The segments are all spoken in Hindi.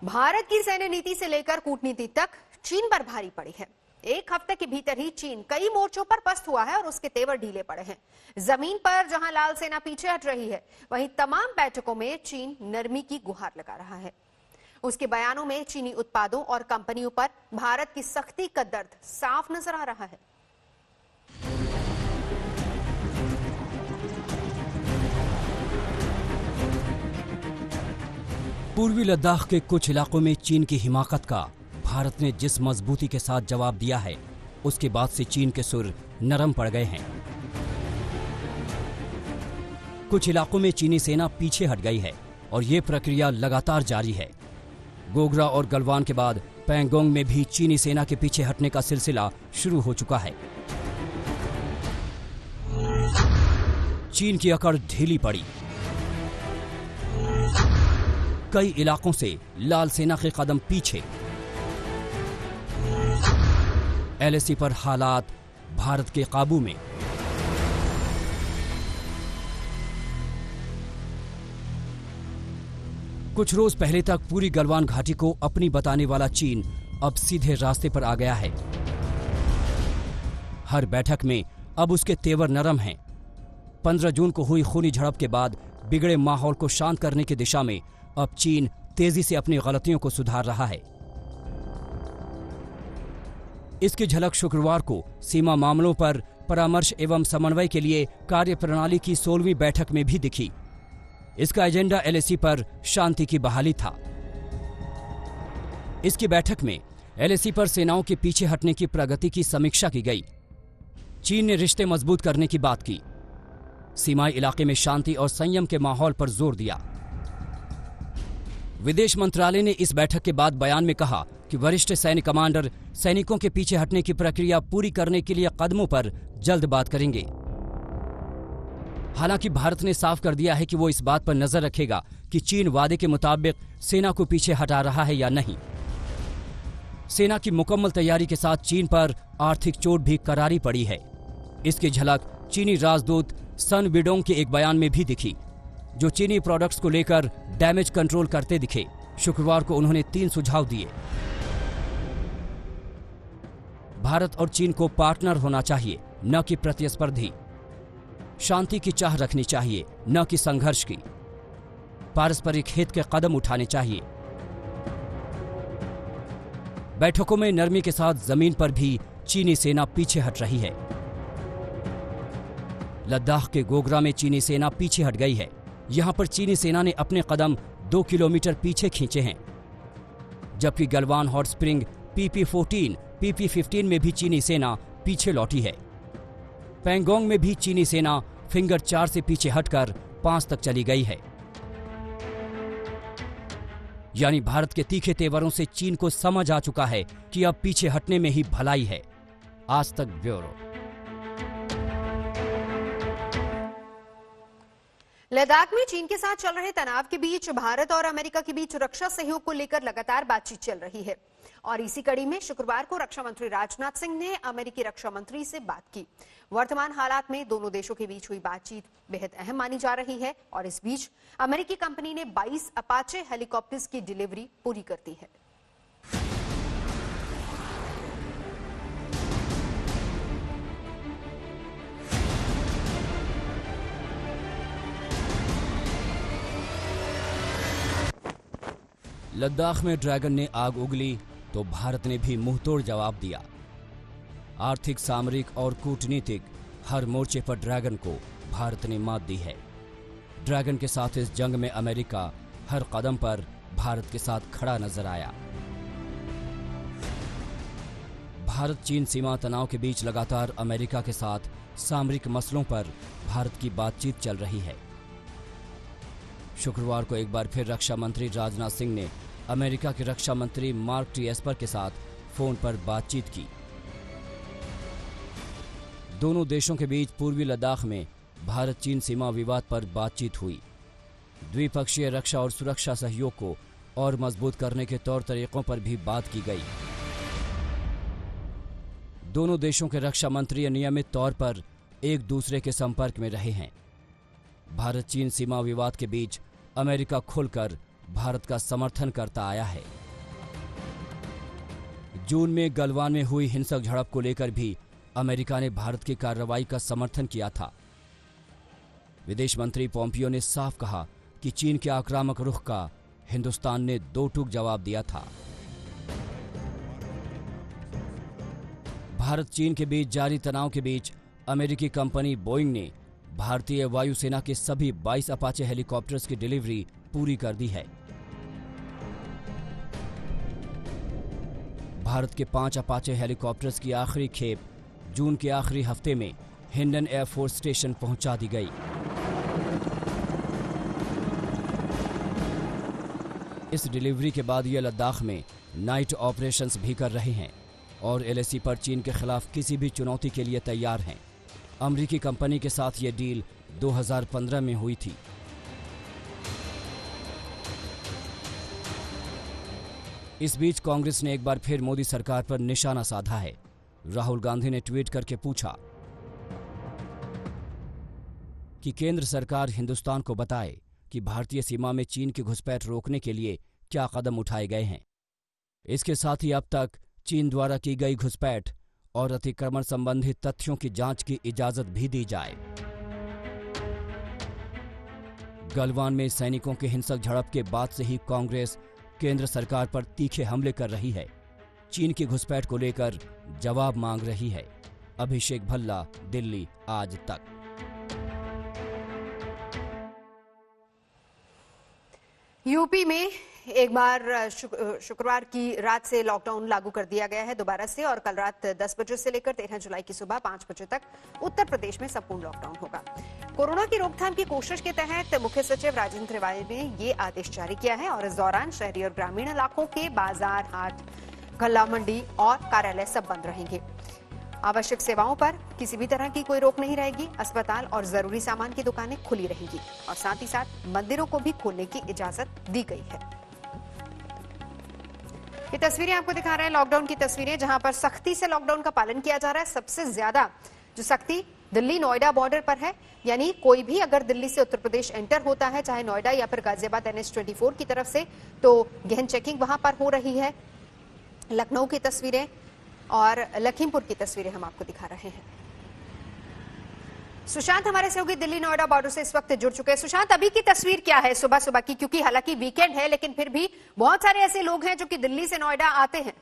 भारत की सैन्य नीति से लेकर कूटनीति तक चीन पर भारी पड़ी है। एक हफ्ते के भीतर ही चीन कई मोर्चों पर पस्त हुआ है और उसके तेवर ढीले पड़े हैं। जमीन पर जहां लाल सेना पीछे हट रही है, वहीं तमाम बैठकों में चीन नरमी की गुहार लगा रहा है। उसके बयानों में चीनी उत्पादों और कंपनियों पर भारत की सख्ती का दर्द साफ नजर आ रहा है। पूर्वी लद्दाख के कुछ इलाकों में चीन की हिमाकत का भारत ने जिस मजबूती के साथ जवाब दिया है, उसके बाद से चीन के सुर नरम पड़ गए हैं। कुछ इलाकों में चीनी सेना पीछे हट गई है और ये प्रक्रिया लगातार जारी है। गोगरा और गलवान के बाद पैंगोंग में भी चीनी सेना के पीछे हटने का सिलसिला शुरू हो चुका है। चीन की अकड़ ढीली पड़ी। कई इलाकों से लाल सेना के कदम पीछे। एलएसी पर हालात भारत के काबू में। कुछ रोज पहले तक पूरी गलवान घाटी को अपनी बताने वाला चीन अब सीधे रास्ते पर आ गया है। हर बैठक में अब उसके तेवर नरम हैं। 15 जून को हुई खूनी झड़प के बाद बिगड़े माहौल को शांत करने की दिशा में अब चीन तेजी से अपनी गलतियों को सुधार रहा है। इसकी झलक शुक्रवार को सीमा मामलों पर परामर्श एवं समन्वय के लिए कार्यप्रणाली की 16वीं बैठक में भी दिखी। इसका एजेंडा एलएसी पर शांति की बहाली था। इसकी बैठक में एलएसी पर सेनाओं के पीछे हटने की प्रगति की समीक्षा की गई। चीन ने रिश्ते मजबूत करने की बात की। सीमाई इलाके में शांति और संयम के माहौल पर जोर दिया। विदेश मंत्रालय ने इस बैठक के बाद बयान में कहा कि वरिष्ठ सैन्य कमांडर सैनिकों के पीछे हटने की प्रक्रिया पूरी करने के लिए कदमों पर जल्द बात करेंगे। हालांकि भारत ने साफ कर दिया है कि वो इस बात पर नजर रखेगा कि चीन वादे के मुताबिक सेना को पीछे हटा रहा है या नहीं। सेना की मुकम्मल तैयारी के साथ चीन पर आर्थिक चोट भी करारी पड़ी है। इसकी झलक चीनी राजदूत सन विडोंग के एक बयान में भी दिखी, जो चीनी प्रोडक्ट्स को लेकर डैमेज कंट्रोल करते दिखे। शुक्रवार को उन्होंने 3 सुझाव दिए। भारत और चीन को पार्टनर होना चाहिए, न कि प्रतिस्पर्धी। शांति की चाह रखनी चाहिए, न कि संघर्ष की। पारस्परिक हित के कदम उठाने चाहिए। बैठकों में नरमी के साथ जमीन पर भी चीनी सेना पीछे हट रही है। लद्दाख के गोगरा में चीनी सेना पीछे हट गई है। यहां पर चीनी सेना ने अपने कदम 2 किलोमीटर पीछे खींचे हैं, जबकि Galwan hot spring PP-14, PP-15 में भी चीनी सेना पीछे लौटी है। पैंगोंग में भी चीनी सेना फिंगर 4 से पीछे हटकर 5 तक चली गई है। यानी भारत के तीखे तेवरों से चीन को समझ आ चुका है कि अब पीछे हटने में ही भलाई है। आज तक ब्यूरो। लद्दाख में चीन के साथ चल रहे तनाव के बीच भारत और अमेरिका के बीच रक्षा सहयोग को लेकर लगातार बातचीत चल रही है और इसी कड़ी में शुक्रवार को रक्षा मंत्री राजनाथ सिंह ने अमेरिकी रक्षा मंत्री से बात की। वर्तमान हालात में दोनों देशों के बीच हुई बातचीत बेहद अहम मानी जा रही है और इस बीच अमेरिकी कंपनी ने 22 अपाचे हेलीकॉप्टर्स की डिलीवरी पूरी कर दी है। लद्दाख में ड्रैगन ने आग उगली तो भारत ने भी मुंहतोड़ जवाब दिया। आर्थिक, सामरिक और कूटनीतिक हर मोर्चे पर ड्रैगन को भारत ने मात दी है। ड्रैगन के साथ इस जंग में अमेरिका हर कदम पर भारत के साथ खड़ा नजर आया। भारत चीन सीमा तनाव के बीच लगातार अमेरिका के साथ सामरिक मसलों पर भारत की बातचीत चल रही है। शुक्रवार को एक बार फिर रक्षा मंत्री राजनाथ सिंह ने अमेरिका के रक्षा मंत्री मार्क टी एस्पर के साथ फोन पर बातचीत की। दोनों देशों के बीच पूर्वी लद्दाख में भारत चीन सीमा विवाद पर बातचीत हुई। द्विपक्षीय रक्षा और सुरक्षा सहयोग को और मजबूत करने के तौर तरीकों पर भी बात की गई। दोनों देशों के रक्षा मंत्री नियमित तौर पर एक दूसरे के संपर्क में रहे हैं। भारत चीन सीमा विवाद के बीच अमेरिका खुलकर भारत का समर्थन करता आया है। जून में गलवान में हुई हिंसक झड़प को लेकर भी अमेरिका ने भारत की कार्रवाई का समर्थन किया था। विदेश मंत्री पोम्पियो ने साफ कहा कि चीन के आक्रामक रुख का हिंदुस्तान ने दो टूक जवाब दिया था। भारत चीन के बीच जारी तनाव के बीच अमेरिकी कंपनी बोइंग ने भारतीय वायुसेना के सभी 22 अपाचे हेलीकॉप्टर्स की डिलीवरी पूरी कर दी है। भारत के 5 अपाचे हेलीकॉप्टर्स की आखिरी खेप जून के आखिरी हफ्ते में हिंडन एयरफोर्स स्टेशन पहुंचा दी गई। इस डिलीवरी के बाद ये लद्दाख में नाइट ऑपरेशंस भी कर रहे हैं और एलएसी पर चीन के खिलाफ किसी भी चुनौती के लिए तैयार हैं। अमेरिकी कंपनी के साथ ये डील 2015 में हुई थी। इस बीच कांग्रेस ने एक बार फिर मोदी सरकार पर निशाना साधा है। राहुल गांधी ने ट्वीट करके पूछा कि केंद्र सरकार हिंदुस्तान को बताए कि भारतीय सीमा में चीन की घुसपैठ रोकने के लिए क्या कदम उठाए गए हैं। इसके साथ ही अब तक चीन द्वारा की गई घुसपैठ और अतिक्रमण संबंधी तथ्यों की जांच की इजाजत भी दी जाए। गलवान में सैनिकों के हिंसक झड़प के बाद से ही कांग्रेस केंद्र सरकार पर तीखे हमले कर रही है। चीन की घुसपैठ को लेकर जवाब मांग रही है। अभिषेक भल्ला, दिल्ली आज तक। यूपी में एक बार शुक्रवार की रात से लॉकडाउन लागू कर दिया गया है दोबारा से, और कल रात 10 बजे से लेकर 13 जुलाई की सुबह 5 बजे तक उत्तर प्रदेश में संपूर्ण लॉकडाउन होगा। कोरोना की रोकथाम की कोशिश के तहत मुख्य सचिव राजेंद्र तिवारी ने ये आदेश जारी किया है और इस दौरान शहरी और ग्रामीण इलाकों के बाजार, हाट, गल्ला मंडी और कार्यालय सब बंद रहेंगे। आवश्यक सेवाओं पर किसी भी तरह की कोई रोक नहीं रहेगी। अस्पताल और जरूरी सामान की दुकानें खुली रहेंगी और साथ ही साथ मंदिरों को भी खोलने की इजाजत दी गई है। ये तस्वीरें आपको दिखा रहे हैं लॉकडाउन की तस्वीरें, जहां पर सख्ती से लॉकडाउन का पालन किया जा रहा है। सबसे ज्यादा जो सख्ती दिल्ली नोएडा बॉर्डर पर है, यानी कोई भी अगर दिल्ली से उत्तर प्रदेश एंटर होता है, चाहे नोएडा या फिर गाजियाबाद NH-24 की तरफ से, तो गहन चेकिंग वहां पर हो रही है। लखनऊ की तस्वीरें और लखीमपुर की तस्वीरें हम आपको दिखा रहे हैं। सुशांत हमारे सहयोगी दिल्ली नोएडा बॉर्डर से इस वक्त जुड़ चुके हैं। सुशांत, अभी की तस्वीर क्या है सुबह सुबह की, क्योंकि हालांकि वीकेंड है लेकिन फिर भी बहुत सारे ऐसे लोग हैं जो कि दिल्ली से नोएडा आते हैं।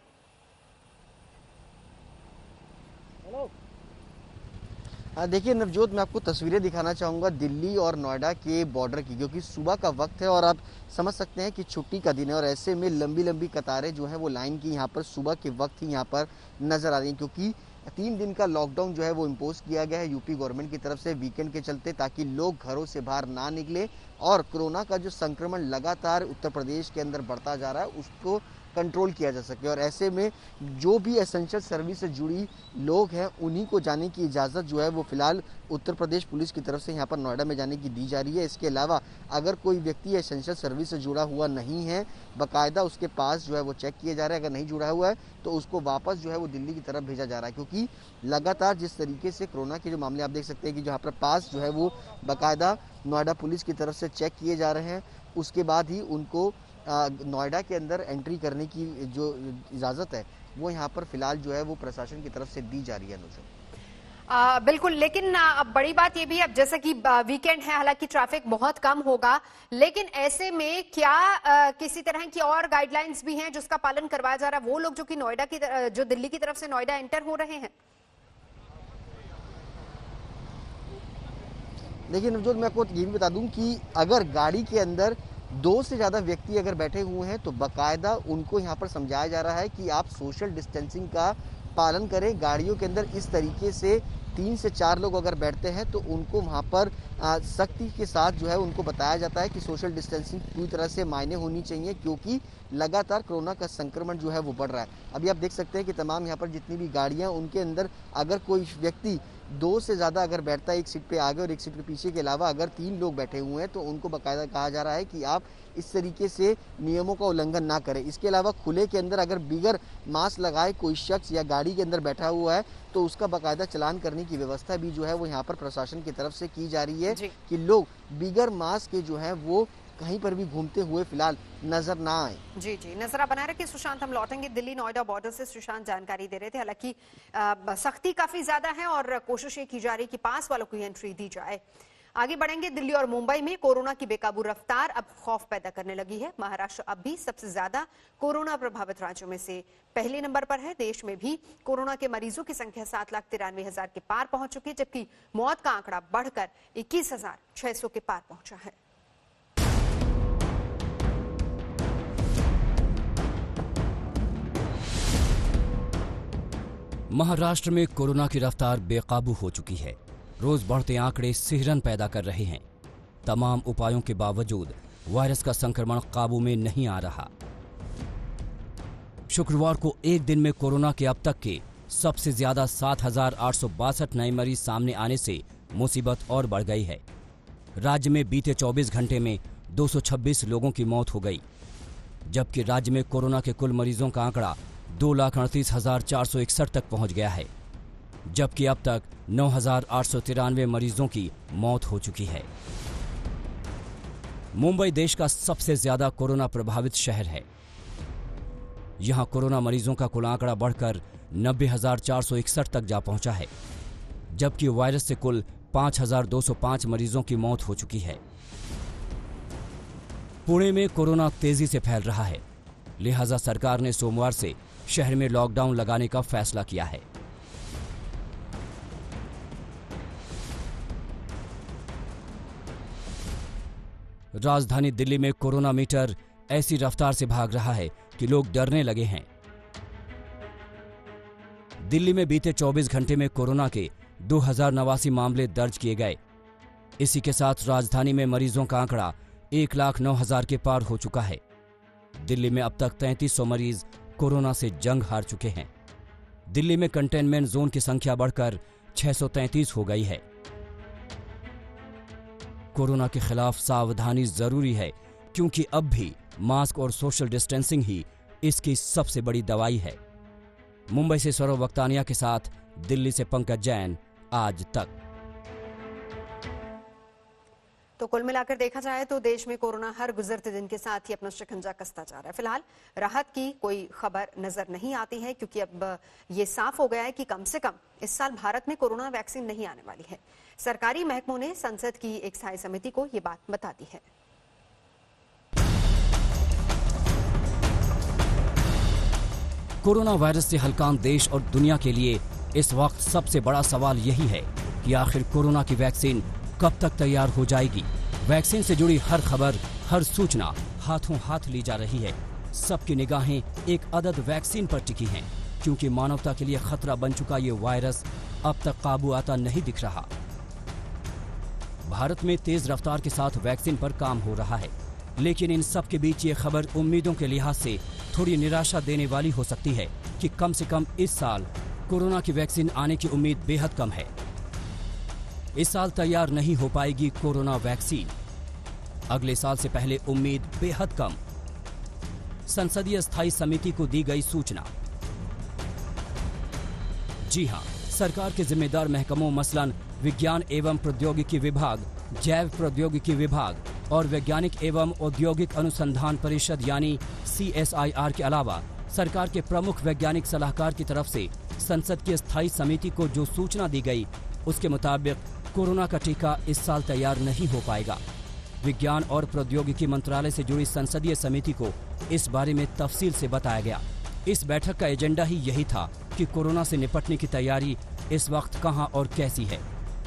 देखिए नवजोत, मैं आपको तस्वीरें दिखाना चाहूँगा दिल्ली और नोएडा के बॉर्डर की, क्योंकि सुबह का वक्त है और आप समझ सकते हैं कि छुट्टी का दिन है और ऐसे में लंबी लंबी कतारें जो है वो लाइन की यहाँ पर सुबह के वक्त ही यहाँ पर नजर आ रही हैं, क्योंकि 3 दिन का लॉकडाउन जो है वो इम्पोज किया गया है यूपी गवर्नमेंट की तरफ से वीकेंड के चलते, ताकि लोग घरों से बाहर ना निकले और कोरोना का जो संक्रमण लगातार उत्तर प्रदेश के अंदर बढ़ता जा रहा है उसको कंट्रोल किया जा सके। और ऐसे में जो भी एसेंशियल सर्विस से जुड़ी लोग हैं उन्हीं को जाने की इजाज़त जो है वो फिलहाल उत्तर प्रदेश पुलिस की तरफ से यहाँ पर नोएडा में जाने की दी जा रही है। इसके अलावा अगर कोई व्यक्ति एसेंशियल सर्विस से जुड़ा हुआ नहीं है, बाकायदा उसके पास जो है वो चेक किए जा रहे हैं। अगर नहीं जुड़ा हुआ है तो उसको वापस जो है वो दिल्ली की तरफ भेजा जा रहा है, क्योंकि लगातार जिस तरीके से कोरोना के जो मामले आप देख सकते हैं कि जहाँ पर पास जो है वो बाकायदा नोएडा पुलिस की तरफ से चेक किए जा रहे हैं, उसके बाद ही उनको नोएडा के अंदर एंट्री करने की जो इजाज़त है वो यहाँ पर फिलहाल जो है वो प्रशासन की तरफ से दी जा रही है। बिल्कुल, लेकिन अब बड़ी बात ये भी है, अब जैसा कि वीकेंड है, हालांकि ट्रैफिक बहुत कम होगा, लेकिन ऐसे में क्या किसी तरह की और गाइडलाइंस भी हैं जिसका पालन करवाया जा रहा है वो लोग जो कि नोएडा की जो दिल्ली की तरफ से नोएडा एंटर हो रहे हैं? देखिए नवजोत, मैं आपको ये भी बता दूं कि अगर गाड़ी के अंदर 2 से ज़्यादा व्यक्ति अगर बैठे हुए हैं तो बाकायदा उनको यहाँ पर समझाया जा रहा है कि आप सोशल डिस्टेंसिंग का पालन करें। गाड़ियों के अंदर इस तरीके से 3 से 4 लोग अगर बैठते हैं तो उनको वहाँ पर सख्ती के साथ जो है उनको बताया जाता है कि सोशल डिस्टेंसिंग पूरी तरह से मायने होनी चाहिए, क्योंकि लगातार कोरोना का संक्रमण जो है वो बढ़ रहा है। अभी आप देख सकते हैं कि तमाम यहाँ पर जितनी भी गाड़ियाँ उनके अंदर अगर कोई व्यक्ति 2 से ज़्यादा अगर बैठता है, एक सीट पे आगे और एक सीट पे पीछे के अलावा अगर 3 लोग बैठे हुए हैं तो उनको बाकायदा कहा जा रहा है कि आप इस तरीके से नियमों का उल्लंघन ना करें। इसके अलावा खुले के अंदर अगर बिगर मास्क लगाए कोई शख्स या गाड़ी के अंदर बैठा हुआ है तो उसका बाकायदा चालान करने की व्यवस्था भी जो है वो यहाँ पर प्रशासन की तरफ से की जा रही है कि लोग बिगर मास्क के जो है वो कहीं पर भी घूमते हुए फिलहाल नजर ना आए। जी जी, नजर आप बनाए रखिए सुशांत, हम लौटेंगे। दिल्ली नोएडा बॉर्डर से सुशांत जानकारी दे रहे थे। हालांकि सख्ती काफी ज्यादा है और कोशिश ये की जा रही है कि पास वालों को एंट्री दी जाए। आगे बढ़ेंगे। दिल्ली और मुंबई में कोरोना की बेकाबू रफ्तार अब खौफ पैदा करने लगी है। महाराष्ट्र अब भी सबसे ज्यादा कोरोना प्रभावित राज्यों में से पहले नंबर पर है। देश में भी कोरोना के मरीजों की संख्या 7,93,000 के पार पहुंच चुकी है, जबकि मौत का आंकड़ा बढ़कर 21,600 के पार पहुंचा है। महाराष्ट्र में कोरोना की रफ्तार बेकाबू हो चुकी है। रोज बढ़ते आंकड़े सिहरन पैदा कर रहे हैं। तमाम उपायों के बावजूद वायरस का संक्रमण काबू में नहीं आ रहा। शुक्रवार को एक दिन में कोरोना के अब तक के सबसे ज्यादा 7,862 नए मरीज सामने आने से मुसीबत और बढ़ गई है। राज्य में बीते 24 घंटे में 226 लोगों की मौत हो गई, जबकि राज्य में कोरोना के कुल मरीजों का आंकड़ा 2,38,461 तक पहुंच गया है, जबकि अब तक 9,893 मरीजों की मौत हो चुकी है। मुंबई देश का सबसे ज्यादा कोरोना प्रभावित शहर है। यहां कोरोना मरीजों का कुल आंकड़ा बढ़कर 90,461 तक जा पहुंचा है, जबकि वायरस से कुल 5,205 मरीजों की मौत हो चुकी है। पुणे में कोरोना तेजी से फैल रहा है, लिहाजा सरकार ने सोमवार से शहर में लॉकडाउन लगाने का फैसला किया है। राजधानी दिल्ली में कोरोना मीटर ऐसी रफ्तार से भाग रहा है कि लोग डरने लगे हैं। दिल्ली में बीते 24 घंटे में कोरोना के 2,089 मामले दर्ज किए गए। इसी के साथ राजधानी में मरीजों का आंकड़ा 1,09,000 के पार हो चुका है। दिल्ली में अब तक 3,300 मरीज कोरोना से जंग हार चुके हैं। दिल्ली में कंटेनमेंट जोन की संख्या बढ़कर 633 हो गई है। कोरोना के खिलाफ सावधानी जरूरी है, क्योंकि अब भी मास्क और सोशल डिस्टेंसिंग ही इसकी सबसे बड़ी दवाई है। मुंबई से सौरव वक्तानिया के साथ दिल्ली से पंकज जैन, आज तक। तो कुल मिलाकर देखा जाए तो देश में कोरोना हर गुजरते दिन के साथ ही अपना शिकंजा कसता जा रहा है। फिलहाल राहत की कोई खबर नजर नहीं आती है, क्योंकि अब ये साफ हो गया है कि कम से कम इस साल भारत में कोरोना वैक्सीन नहीं आने वाली है। सरकारी महकमों ने संसद की एक स्थायी समिति को ये बात बता दी है। कोरोना वायरस से हलकान देश और दुनिया के लिए इस वक्त सबसे बड़ा सवाल यही है कि आखिर कोरोना की वैक्सीन कब तक तैयार हो जाएगी। वैक्सीन से जुड़ी हर खबर, हर सूचना हाथों हाथ ली जा रही है। सबकी निगाहें एक अदद वैक्सीन पर टिकी हैं, क्योंकि मानवता के लिए खतरा बन चुका ये वायरस अब तक काबू आता नहीं दिख रहा। भारत में तेज रफ्तार के साथ वैक्सीन पर काम हो रहा है, लेकिन इन सब के बीच ये खबर उम्मीदों के लिहाज से थोड़ी निराशा देने वाली हो सकती है कि कम से कम इस साल कोरोना की वैक्सीन आने की उम्मीद बेहद कम है। इस साल तैयार नहीं हो पाएगी कोरोना वैक्सीन। अगले साल से पहले उम्मीद बेहद कम। संसदीय स्थायी समिति को दी गई सूचना। जी हां, सरकार के जिम्मेदार महकमों मसलन विज्ञान एवं प्रौद्योगिकी विभाग, जैव प्रौद्योगिकी विभाग और वैज्ञानिक एवं औद्योगिक अनुसंधान परिषद यानी CSIR के अलावा सरकार के प्रमुख वैज्ञानिक सलाहकार की तरफ से संसद की स्थायी समिति को जो सूचना दी गई, उसके मुताबिक कोरोना का टीका इस साल तैयार नहीं हो पाएगा। विज्ञान और प्रौद्योगिकी मंत्रालय से जुड़ी संसदीय समिति को इस बारे में तफसील से बताया गया। इस बैठक का एजेंडा ही यही था कि कोरोना से निपटने की तैयारी इस वक्त कहां और कैसी है।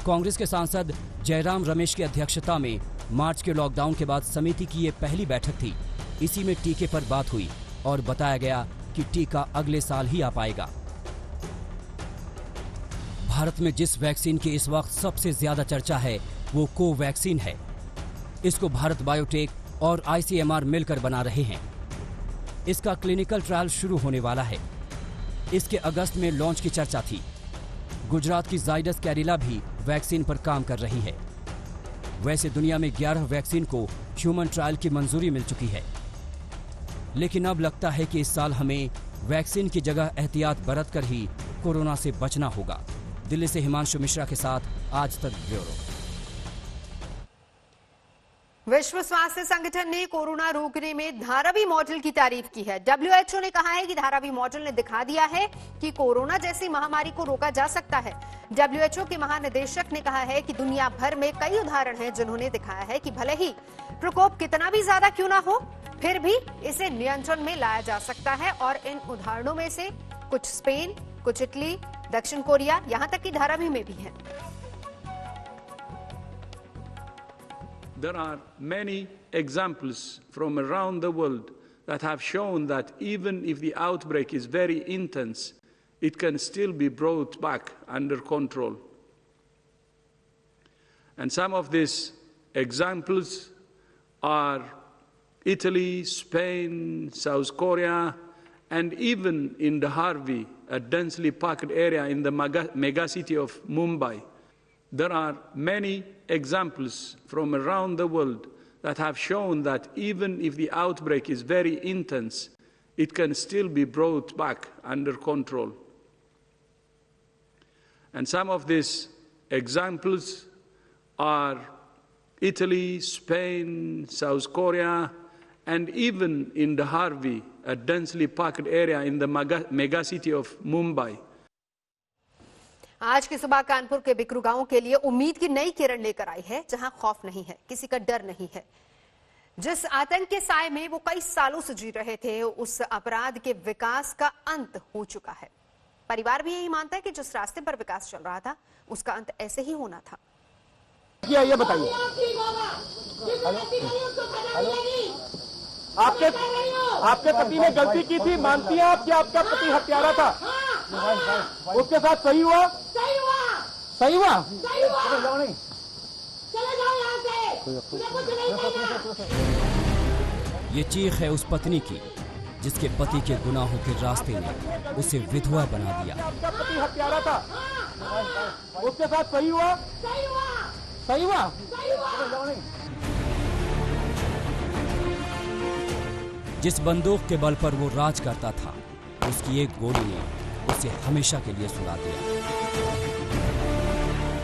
कांग्रेस के सांसद जयराम रमेश की अध्यक्षता में मार्च के लॉकडाउन के बाद समिति की ये पहली बैठक थी। इसी में टीके पर बात हुई और बताया गया कि टीका अगले साल ही आ पाएगा। भारत में जिस वैक्सीन की इस वक्त सबसे ज्यादा चर्चा है वो कोवैक्सीन है। इसको भारत बायोटेक और ICMR मिलकर बना रहे हैं। इसका क्लिनिकल ट्रायल शुरू होने वाला है। इसके अगस्त में लॉन्च की चर्चा थी। गुजरात की जाइडस कैडिला भी वैक्सीन पर काम कर रही है। वैसे दुनिया में 11 वैक्सीन को ह्यूमन ट्रायल की मंजूरी मिल चुकी है, लेकिन अब लगता है कि इस साल हमें वैक्सीन की जगह एहतियात बरत कर ही कोरोना से बचना होगा। दिल्ली से हिमांशु मिश्रा के साथ आज तक ब्यूरो। विश्व स्वास्थ्य संगठन ने कोरोना रोकने में धारावी मॉडल की तारीफ की है। WHO ने कहा है कि धारावी मॉडल ने दिखा दिया है कि कोरोना जैसी महामारी को रोका जा सकता है। WHO के महानिदेशक ने कहा है कि दुनिया भर में कई उदाहरण हैं जिन्होंने दिखाया है कि भले ही प्रकोप कितना भी ज्यादा क्यों ना हो, फिर भी इसे नियंत्रण में लाया जा सकता है। और इन उदाहरणों में से कुछ स्पेन, कुछ इटली, दक्षिण कोरिया, यहां तक कि धारावी में भी है। There are many examples from around the world that have shown that even if the outbreak is very intense, it can still be brought back under control. And some of these examples are Italy, Spain, South Korea, and even in the Harvey, a densely packed area in the megacity of Mumbai. There are many examples from around the world that have shown that even if the outbreak is very intense, it can still be brought back under control. And some of these examples are Italy, Spain, South Korea, and even in the Harvey, a densely packed area in the megacity of Mumbai. आज की सुबह कानपुर के बिकरू गांव के लिए उम्मीद की नई किरण लेकर आई है, जहां खौफ नहीं है, किसी का डर नहीं है। जिस आतंक के साए में वो कई सालों से जी रहे थे, उस अपराध के विकास का अंत हो चुका है। परिवार भी यही मानता है कि जिस रास्ते पर विकास चल रहा था, उसका अंत ऐसे ही होना था। ये बताइए, आपके पति ने गलती की थी, मानती हैं आप कि आपका पति हत्यारा था? उसके साथ सही हुआ? सही हुआ? ये चीख है उस पत्नी की जिसके पति के गुनाहों के रास्ते ने उसे विधवा बना दिया। आपका पति हत्यारा था, उसके साथ सही हुआ? सही हुआ? जिस बंदूक के बल पर वो राज करता था, उसकी एक गोली ने उसे हमेशा के लिए सुला दिया।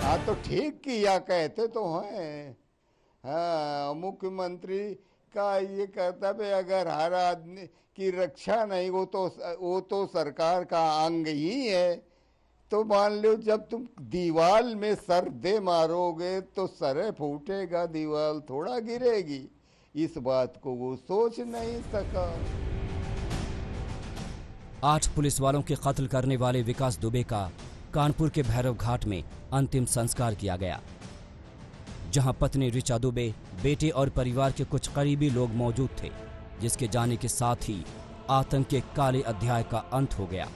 हाँ तो ठीक किया, कहते तो हैं। हाँ, मुख्यमंत्री का ये कर्तव्य, अगर हर आदमी की रक्षा नहीं, वो तो सरकार का अंग ही है। तो मान लो जब तुम दीवार में सर दे मारोगे तो सर फूटेगा, दीवार थोड़ा गिरेगी। इस बात को वो सोच नहीं सका। 8 पुलिस वालों के कत्ल करने वाले विकास दुबे का कानपुर के भैरव घाट में अंतिम संस्कार किया गया, जहां पत्नी ऋचा दुबे, बेटे और परिवार के कुछ करीबी लोग मौजूद थे, जिसके जाने के साथ ही आतंक के काले अध्याय का अंत हो गया।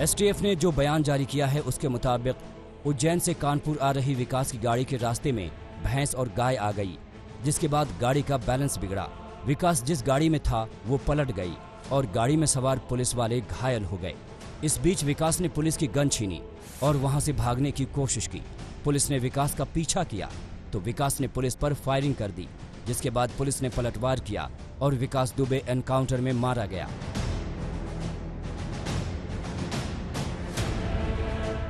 एसटीएफ ने जो बयान जारी किया है, उसके मुताबिक उज्जैन से कानपुर आ रही विकास की गाड़ी के रास्ते में भैंस और गाय आ गई, जिसके बाद गाड़ी का बैलेंस बिगड़ा। विकास जिस गाड़ी में था वो पलट गई और गाड़ी में सवार पुलिस वाले घायल हो गए। इस बीच विकास ने पुलिस की गन छीनी और वहां से भागने की कोशिश की। पुलिस ने विकास का पीछा किया तो विकास ने पुलिस पर फायरिंग कर दी, जिसके बाद पुलिस ने पलटवार किया और विकास दुबे एनकाउंटर में मारा गया।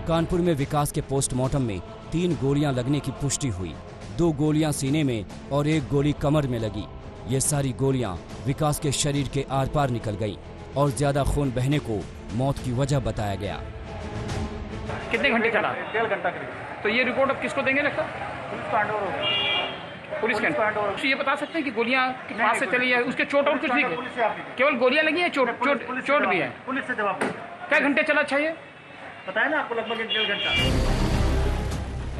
कानपुर में विकास के पोस्टमार्टम में 3 गोलियां लगने की पुष्टि हुई। 2 गोलियां सीने में और 1 गोली कमर में लगी। ये सारी गोलियां विकास के शरीर के आर पार निकल गईं और ज्यादा खून बहने को मौत की वजह बताया गया। कितने घंटे चला? 1.5 घंटा करीब। तो ये रिपोर्ट अब किसको देंगे लगता? पुलिस को हैंडओवर होगा। पुलिस के तो ये बता सकते हैं कि गोलियां कहां से चली है, उसके चोट और कुछ नहीं? पुलिस से आप केवल गोलियां लगी है, चोट भी है? पुलिस से जवाब क्या घंटे चला चाहिए? बताया ना आपको, लगभग 1.5 घंटा।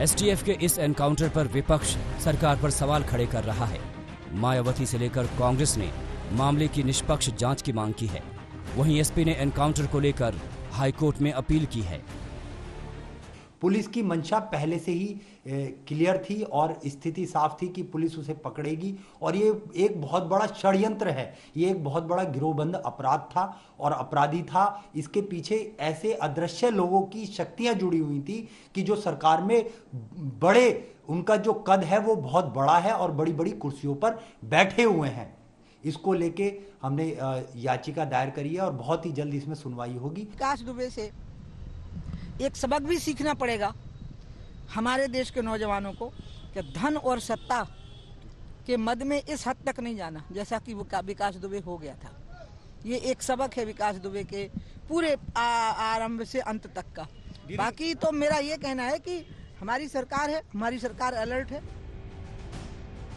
एसटीएफ के इस एनकाउंटर पर विपक्ष सरकार पर सवाल खड़े कर रहा है। मायावती से लेकर कांग्रेस ने मामले की निष्पक्ष जांच की मांग की है। वहीं एसपी ने एनकाउंटर को लेकर हाईकोर्ट में अपील की है। पुलिस की मंशा पहले से ही क्लियर थी और स्थिति साफ थी कि पुलिस उसे पकड़ेगी, और ये एक बहुत बड़ा षड्यंत्र है, ये एक बहुत बड़ा गिरोहबंद अपराध था और अपराधी था। इसके पीछे ऐसे अदृश्य लोगों की शक्तियां जुड़ी हुई थी कि जो सरकार में बड़े, उनका जो कद है वो बहुत बड़ा है और बड़ी बड़ी कुर्सियों पर बैठे हुए हैं। इसको लेके हमने याचिका दायर करी है और बहुत ही जल्द इसमें सुनवाई होगी। विकास दुबे से एक सबक भी सीखना पड़ेगा। हमारे देश के नौजवानों को कि धन और सत्ता के मद में इस हद तक नहीं जाना जैसा कि विकास दुबे हो गया था। ये एक सबक है विकास दुबे के पूरे आरंभ से अंत तक का। बाकी तो मेरा ये कहना है कि हमारी सरकार है, हमारी सरकार अलर्ट है।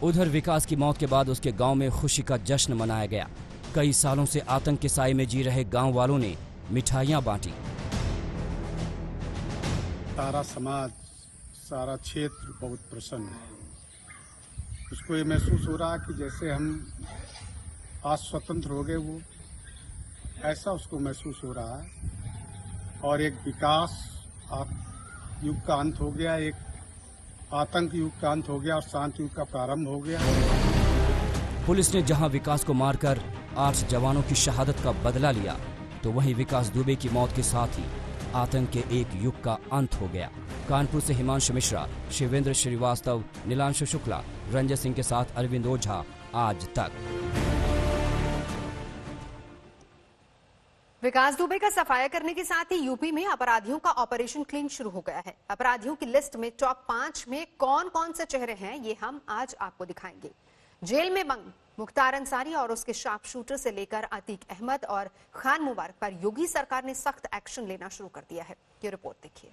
उधर विकास की मौत के बाद उसके गांव में खुशी का जश्न मनाया गया। कई सालों से आतंक के साए में जी रहे गांव वालों ने मिठाइयां बांटी। सारा समाज, सारा क्षेत्र बहुत प्रसन्न है। उसको ये महसूस हो रहा है कि जैसे हम आज स्वतंत्र हो गए, वो ऐसा उसको महसूस हो रहा है। और एक विकास युग का अंत हो गया, एक आतंक युग का अंत हो गया और शांति युग का प्रारंभ हो गया। पुलिस ने जहां विकास को मारकर 8 जवानों की शहादत का बदला लिया, तो वहीं विकास दुबे की मौत के साथ ही आतंक के एक युग का अंत हो गया। कानपुर से हिमांशु मिश्रा, शिवेंद्र श्रीवास्तव, नीलांशु शुक्ला, रंजय सिंह के साथ अरविंद ओझा, आज तक। विकास दुबे का सफाया करने के साथ ही यूपी में अपराधियों का ऑपरेशन क्लीन शुरू हो गया है। अपराधियों की लिस्ट में टॉप 5 में कौन कौन से चेहरे हैं, ये हम आज आपको दिखाएंगे। जेल में बंद मुख्तार अंसारी और उसके शार्प शूटर से लेकर अतीक अहमद और खान मुबारक पर योगी सरकार ने सख्त एक्शन लेना शुरू कर दिया है। ये रिपोर्ट देखिए।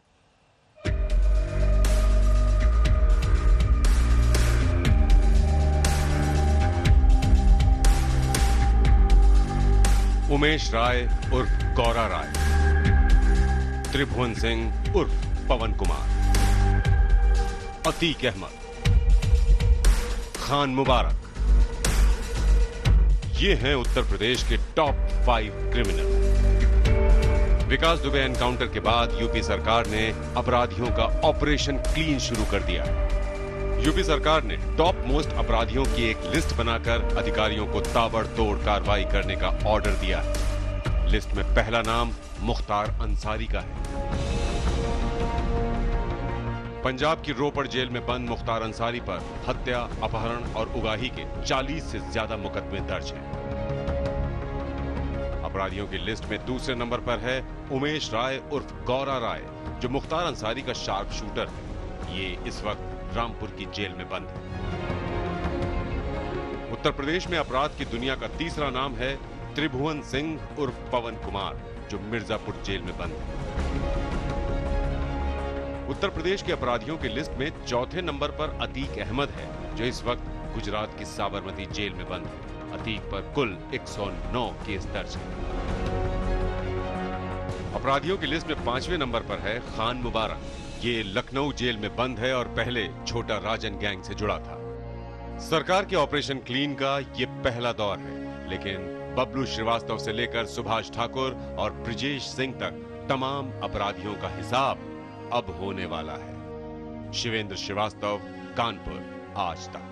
उमेश राय उर्फ गौरा राय, त्रिभुवन सिंह उर्फ पवन कुमार, अतीक अहमद, खान मुबारक, ये हैं उत्तर प्रदेश के टॉप 5 क्रिमिनल। विकास दुबे एनकाउंटर के बाद यूपी सरकार ने अपराधियों का ऑपरेशन क्लीन शुरू कर दिया। यूपी सरकार ने टॉप मोस्ट अपराधियों की एक लिस्ट बनाकर अधिकारियों को ताबड़तोड़ कार्रवाई करने का ऑर्डर दिया है। लिस्ट में पहला नाम मुख्तार अंसारी का है। पंजाब की रोपड़ जेल में बंद मुख्तार अंसारी पर हत्या, अपहरण और उगाही के 40 से ज्यादा मुकदमे दर्ज हैं। अपराधियों की लिस्ट में दूसरे नंबर पर है उमेश राय उर्फ गौरा राय, जो मुख्तार अंसारी का शार्प शूटर है। ये इस वक्त रामपुर की जेल में बंद है। उत्तर प्रदेश में अपराध की दुनिया का तीसरा नाम है त्रिभुवन सिंह उर्फ पवन कुमार, जो मिर्जापुर जेल में बंद है। उत्तर प्रदेश के अपराधियों की लिस्ट में चौथे नंबर पर अतीक अहमद है, जो इस वक्त गुजरात की साबरमती जेल में बंद है। अतीक पर कुल 109 केस दर्ज है। अपराधियों की लिस्ट में 5वें नंबर पर है खान मुबारक। ये लखनऊ जेल में बंद है और पहले छोटा राजन गैंग से जुड़ा था। सरकार के ऑपरेशन क्लीन का ये पहला दौर है, लेकिन बबलू श्रीवास्तव से लेकर सुभाष ठाकुर और ब्रिजेश सिंह तक तमाम अपराधियों का हिसाब अब होने वाला है। शिवेंद्र श्रीवास्तव, कानपुर, आज तक।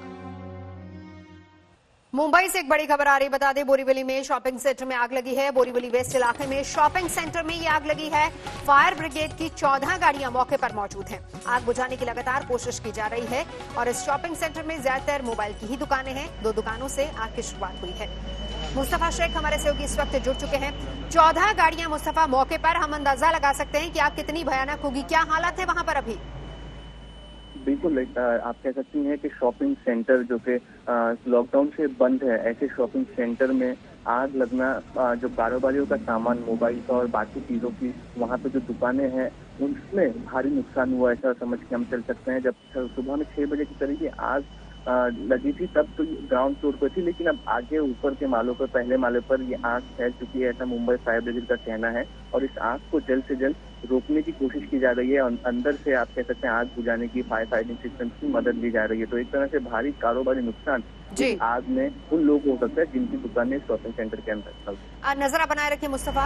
मुंबई से एक बड़ी खबर आ रही, बता दें बोरीवली में शॉपिंग सेंटर में आग लगी है। बोरीवली वेस्ट इलाके में शॉपिंग सेंटर में ये आग लगी है। फायर ब्रिगेड की 14 गाड़ियां मौके पर मौजूद हैं। आग बुझाने की लगातार कोशिश की जा रही है और इस शॉपिंग सेंटर में ज्यादातर मोबाइल की ही दुकानें हैं। 2 दुकानों से आग की शुरुआत हुई है। मुस्तफा शेख हमारे सहयोगी इस वक्त जुड़ चुके हैं। 14 गाड़ियां मुस्तफा मौके पर, हम अंदाजा लगा सकते हैं कि आग कितनी भयानक होगी। क्या हालत है वहां पर अभी? बिल्कुल, आप कह सकती हैं कि शॉपिंग सेंटर जो कि लॉकडाउन से बंद है, ऐसे शॉपिंग सेंटर में आग लगना, जो कारोबारियों का सामान, मोबाइल का और बाकी चीजों की वहां पे जो दुकानें हैं उनमें भारी नुकसान हुआ, ऐसा समझ के हम चल सकते हैं। जब सुबह में 6 बजे के करीब ये आग लगी थी तब तो ग्राउंड फ्लोर पर थी, लेकिन अब आगे ऊपर के मालों पर, पहले माले पर ये आग फैल चुकी है, ऐसा मुंबई फायर ब्रिगेड का कहना है। और इस आग को जल्द से जल्द रोकने की कोशिश की जा रही है और अंदर से आप कह सकते हैं आग बुझाने की फायर फाइटिंग सिस्टम की मदद ली जा रही है। तो एक तरह से भारी कारोबारी नुकसान आग में उन लोग हो सकता है जिनकी दुकानें शॉपिंग सेंटर के अंदर। नजर बनाए रखिए मुस्तफा।